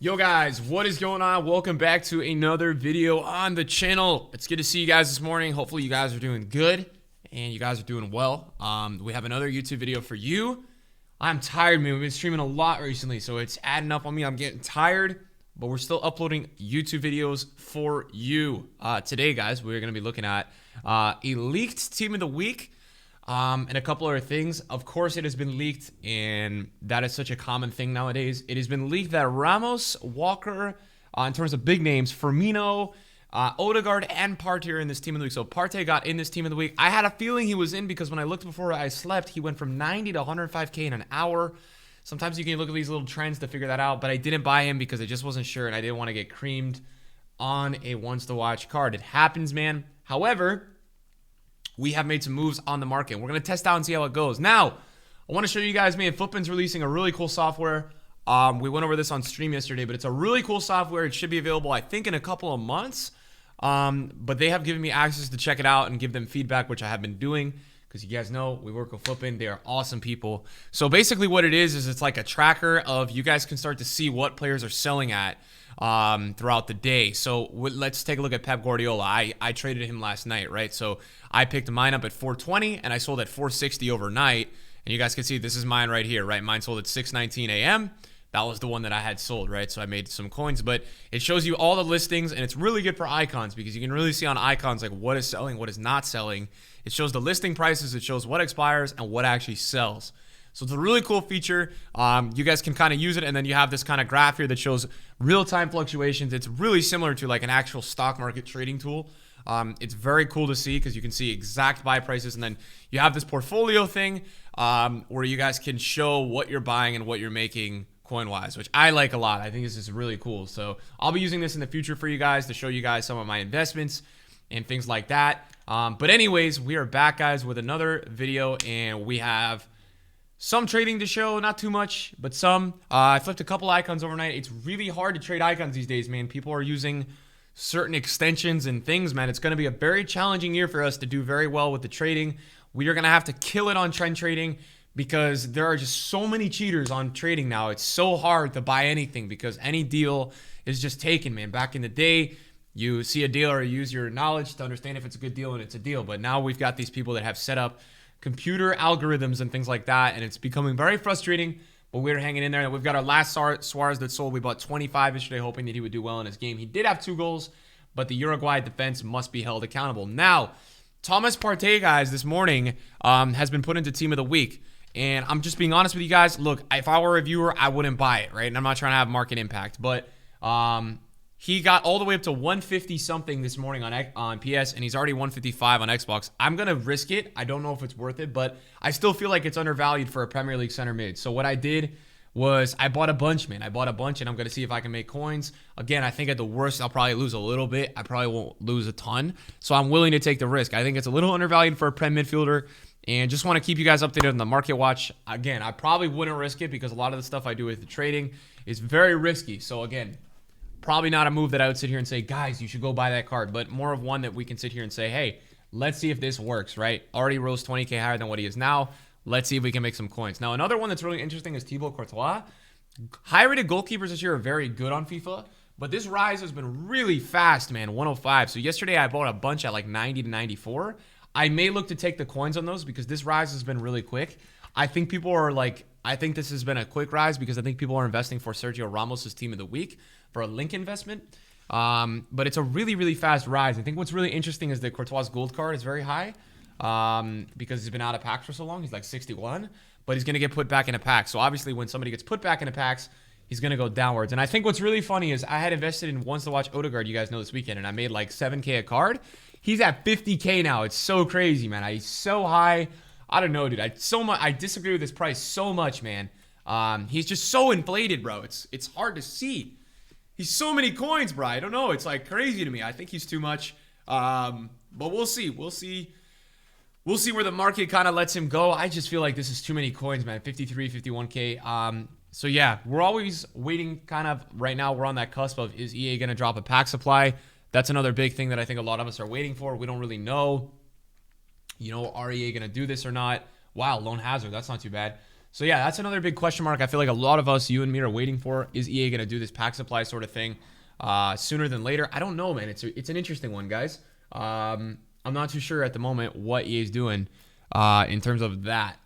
Yo guys, what is going on? Welcome back to another video on the channel. It's good to see you guys this morning. Hopefully you guys are doing good and you guys are doing well. We have another YouTube video for you. I'm tired, man. We've been streaming a lot recently, so it's adding up on me. I'm getting tired, but we're still uploading YouTube videos for you. Today, guys, we're going to be looking at a leaked team of the week. And a couple other things. Of course, it has been leaked, and that is such a common thing nowadays. It has been leaked that Ramos, Walker, in terms of big names, Firmino, Odegaard, and Partey are in this team of the week. So Partey got in this team of the week. I had a feeling he was in because when I looked before I slept, he went from 90 to 105K in an hour. Sometimes you can look at these little trends to figure that out, but I didn't buy him because I just wasn't sure, and I didn't want to get creamed on a once-to-watch card. It happens, man. However, we have made some moves on the market. We're going to test out and see how it goes. Now, I want to show you guys, man, Footpin's releasing a really cool software. We went over this on stream yesterday, but it's a really cool software. It should be available, I think, in a couple of months. But they have given me access to check it out and give them feedback, which I have been doing because you guys know we work with Footpin. They are awesome people. So basically what it is it's like a tracker of you guys can start to see what players are selling at throughout the day. So let's take a look at Pep Guardiola. I traded him last night, right? So I picked mine up at 420 and I sold at 460 overnight. And you guys can see this is mine right here, right? Mine sold at 6:19 a.m. That was the one that I had sold, right? So I made some coins, but it shows you all the listings, and it's really good for icons because you can really see on icons like what is selling, what is not selling. It shows the listing prices, it shows what expires and what actually sells. So it's a really cool feature. You guys can kind of use it, and then you have this kind of graph here that shows real-time fluctuations. It's really similar to like an actual stock market trading tool. It's very cool to see because you can see exact buy prices, and then you have this portfolio thing where you guys can show what you're buying and what you're making coin-wise, which I like a lot. I think this is really cool. So I'll be using this in the future for you guys to show you guys some of my investments and things like that. But anyways, we are back, guys, with another video, and we have some trading to show, not too much, but some. I flipped a couple icons overnight. It's really hard to trade icons these days, man. People are using certain extensions and things, man. It's going to be a very challenging year for us to do very well with the trading. We are going to have to kill it on trend trading because there are just so many cheaters on trading now. It's so hard to buy anything because any deal is just taken, man. Back in the day, you see a deal or you use your knowledge to understand if it's a good deal and it's a deal. But now we've got these people that have set up computer algorithms and things like that, and it's becoming very frustrating, but we're hanging in there. And we've got our last Suarez that sold. We bought 25 yesterday, hoping that he would do well in his game. He did have 2 goals, but the Uruguay defense must be held accountable. Now, Thomas Partey, guys, this morning has been put into team of the week. And I'm just being honest with you guys. Look, if I were a viewer, I wouldn't buy it, right? And I'm not trying to have market impact. But he got all the way up to 150-something this morning on PS, and he's already 155 on Xbox. I'm going to risk it. I don't know if it's worth it, but I still feel like it's undervalued for a Premier League center mid. So what I did was I bought a bunch, man. I bought a bunch, and I'm going to see if I can make coins. Again, I think at the worst, I'll probably lose a little bit. I probably won't lose a ton. So I'm willing to take the risk. I think it's a little undervalued for a Prem midfielder. And just want to keep you guys updated on the market watch. Again, I probably wouldn't risk it because a lot of the stuff I do with the trading is very risky. So again, probably not a move that I would sit here and say, guys, you should go buy that card. But more of one that we can sit here and say, hey, let's see if this works, right? Already rose 20K higher than what he is now. Let's see if we can make some coins. Now, another one that's really interesting is Tebow Courtois. High-rated goalkeepers this year are very good on FIFA. But this rise has been really fast, man, 105. So yesterday I bought a bunch at like 90 to 94. I may look to take the coins on those because this rise has been really quick. I think people are like, I think this has been a quick rise because I think people are investing for Sergio Ramos' team of the week for a link investment. But it's a really, really fast rise. I think what's really interesting is that Courtois' gold card is very high because he's been out of packs for so long. He's like 61, but he's going to get put back in a pack. So obviously when somebody gets put back in a packs, he's going to go downwards. And I think what's really funny is I had invested in Once to Watch Odegaard, you guys know, this weekend, and I made like 7K a card. He's at 50K now. It's so crazy, man. He's so high. I don't know, dude. I disagree with this price so much, man. He's just so inflated, bro. It's hard to see. He's so many coins, bro. I don't know. It's like crazy to me. I think he's too much. But we'll see. We'll see where the market kind of lets him go. I just feel like this is too many coins, man. 53, 51K. So yeah, we're always waiting kind of right now. We're on that cusp of, is EA going to drop a pack supply? That's another big thing that I think a lot of us are waiting for. We don't really know, are EA going to do this or not? Wow, Lone Hazard, that's not too bad. So yeah, that's another big question mark. I feel like a lot of us, you and me, are waiting for. Is EA going to do this pack supply sort of thing sooner than later? I don't know, man. It's an interesting one, guys. I'm not too sure at the moment what EA is doing in terms of that,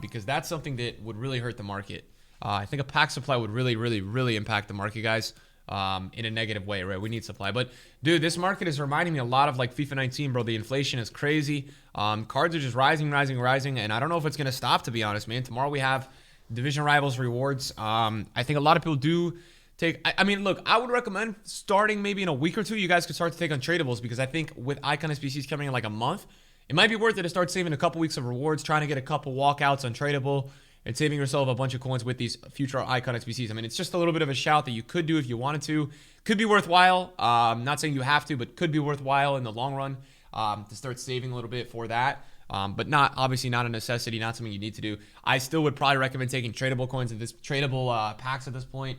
because that's something that would really hurt the market. I think a pack supply would really impact the market, guys, in a negative way, right? We need supply. But, dude, this market is reminding me a lot of, like, FIFA 19, bro. The inflation is crazy. Cards are just rising, and I don't know if it's going to stop, to be honest, man. Tomorrow we have Division Rivals rewards. I think a lot of people do take... I mean, look, I would recommend starting maybe in a week or two. You guys could start to take untradables, because I think with Icon SBCs coming in like a month, it might be worth it to start saving a couple weeks of rewards, trying to get a couple walkouts untradable, and saving yourself a bunch of coins with these future Icon SBCs. I mean, it's just a little bit of a shout that you could do if you wanted to. Could be worthwhile. Not saying you have to, but could be worthwhile in the long run to start saving a little bit for that. But obviously not a necessity, not something you need to do. I still would probably recommend taking tradable coins at this, tradable packs at this point.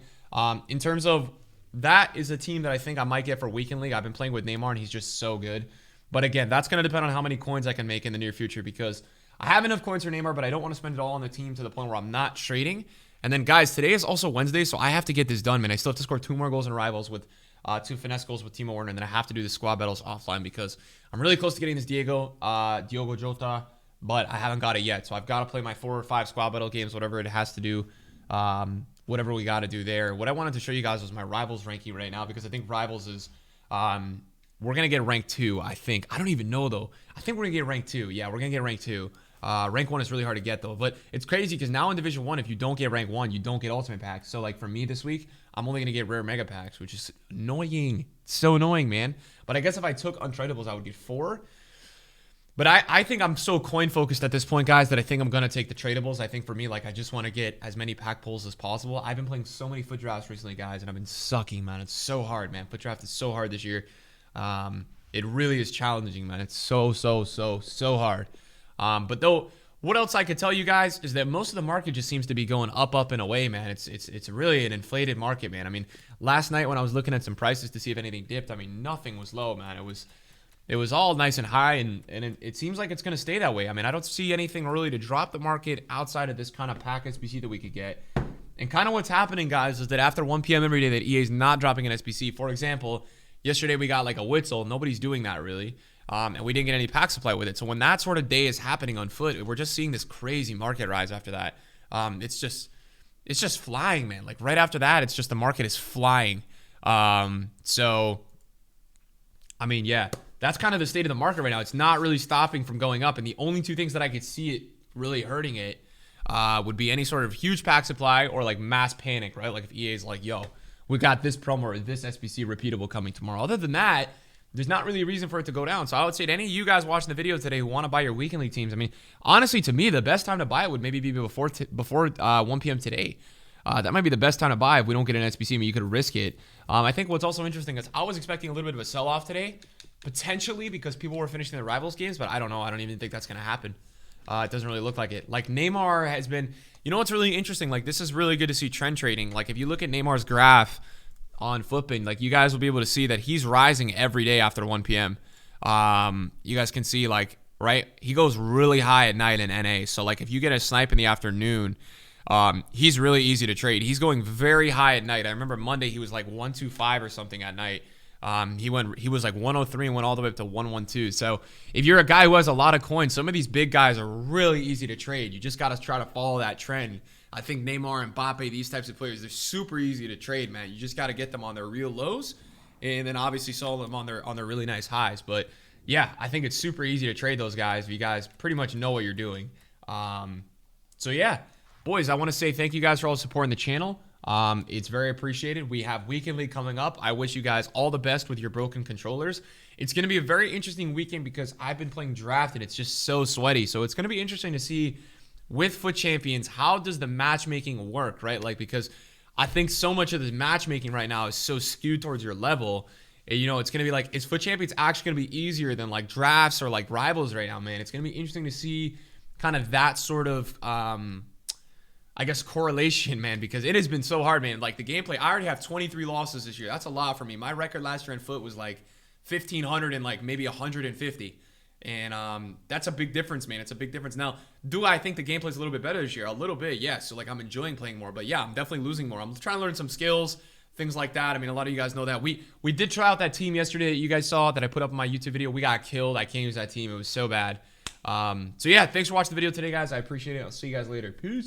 In terms of that is a team that I think I might get for Weekend League. I've been playing with Neymar, and he's just so good. But again, that's going to depend on how many coins I can make in the near future, because I have enough coins for Neymar, but I don't want to spend it all on the team to the point where I'm not trading. And then, guys, today is also Wednesday, so I have to get this done, man. I still have to score 2 more goals in Rivals with 2 finesse goals with Timo Werner, and then I have to do the squad battles offline because I'm really close to getting this Diogo Jota, but I haven't got it yet. So I've got to play my 4 or 5 squad battle games, whatever it has to do, whatever we got to do there. What I wanted to show you guys was my Rivals ranking right now, because I think Rivals is... we're going to get rank 2, I think. I don't even know, though. I think we're going to get rank 2. Yeah, we're going to get rank 2. Rank 1 is really hard to get, though. But it's crazy because now in Division 1, if you don't get rank 1, you don't get ultimate packs. So, like, for me this week, I'm only going to get rare mega packs, which is annoying. It's so annoying, man. But I guess if I took untradables, I would get 4. But I think I'm so coin-focused at this point, guys, that I think I'm going to take the tradables. I think for me, like, I just want to get as many pack pulls as possible. I've been playing so many foot drafts recently, guys, and I've been sucking, man. It's so hard, man. Foot draft is so hard this year. It really is challenging, man. It's so hard. But though, what else I could tell you guys is that most of the market just seems to be going up and away, man. It's really an inflated market, man. I mean, last night when I was looking at some prices to see if anything dipped, I mean, nothing was low, man. It was all nice and high, and it seems like it's going to stay that way. I mean, I don't see anything really to drop the market outside of this kind of pack SBC that we could get. And kind of what's happening, guys, is that after 1 p.m. every day that EA is not dropping an SBC. For example, yesterday we got like a Witzel. Nobody's doing that really. And we didn't get any pack supply with it. So when that sort of day is happening on foot, we're just seeing this crazy market rise after that. It's just flying, man. Like right after that, it's just the market is flying. So, I mean, yeah, that's kind of the state of the market right now. It's not really stopping from going up. And the only 2 things that I could see it really hurting it would be any sort of huge pack supply or like mass panic, right? Like if EA is like, yo, we got this promo or this SBC repeatable coming tomorrow. Other than that, there's not really a reason for it to go down. So I would say to any of you guys watching the video today who want to buy your Weekend League teams, I mean, honestly, to me, the best time to buy it would maybe be before 1 p.m. today. That might be the best time to buy if we don't get an SBC. I mean, you could risk it. I think what's also interesting is I was expecting a little bit of a sell-off today, potentially because people were finishing their Rivals games, but I don't know. I don't even think that's going to happen. It doesn't really look like it. Like Neymar has been, you know what's really interesting? Like this is really good to see trend trading. Like if you look at Neymar's graph on flipping, like you guys will be able to see that he's rising every day after 1 p.m. You guys can see like, right? He goes really high at night in NA. So like if you get a snipe in the afternoon, he's really easy to trade. He's going very high at night. I remember Monday he was like 125 or something at night. He was like 103 and went all the way up to 112. So if you're a guy who has a lot of coins, some of these big guys are really easy to trade. You just got to try to follow that trend. I think Neymar and Mbappe, these types of players, they're super easy to trade, man. You just got to get them on their real lows and then obviously sell them on their really nice highs. But yeah, I think it's super easy to trade those guys if you guys pretty much know what you're doing. So yeah, boys, I want to say thank you guys for all the support in the channel. It's very appreciated. We have Weekend League coming up. I wish you guys all the best with your broken controllers. It's going to be a very interesting weekend because I've been playing draft and it's just so sweaty. So it's going to be interesting to see with Foot Champions, how does the matchmaking work, right? Like, because I think so much of the matchmaking right now is so skewed towards your level. You know, it's going to be like, is Foot Champions actually going to be easier than like drafts or like Rivals right now, man? It's going to be interesting to see kind of that sort of, I guess, correlation, man, because it has been so hard, man. Like the gameplay, I already have 23 losses this year. That's a lot for me. My record last year in Foot was like 1,500 and like maybe 150. And that's a big difference, man. It's a big difference. Now, do I think the gameplay's a little bit better this year? A little bit, yes. So, like, I'm enjoying playing more. But, yeah, I'm definitely losing more. I'm trying to learn some skills, things like that. I mean, a lot of you guys know that. We did try out that team yesterday that you guys saw that I put up in my YouTube video. We got killed. I can't use that team. It was so bad. So, yeah, thanks for watching the video today, guys. I appreciate it. I'll see you guys later. Peace.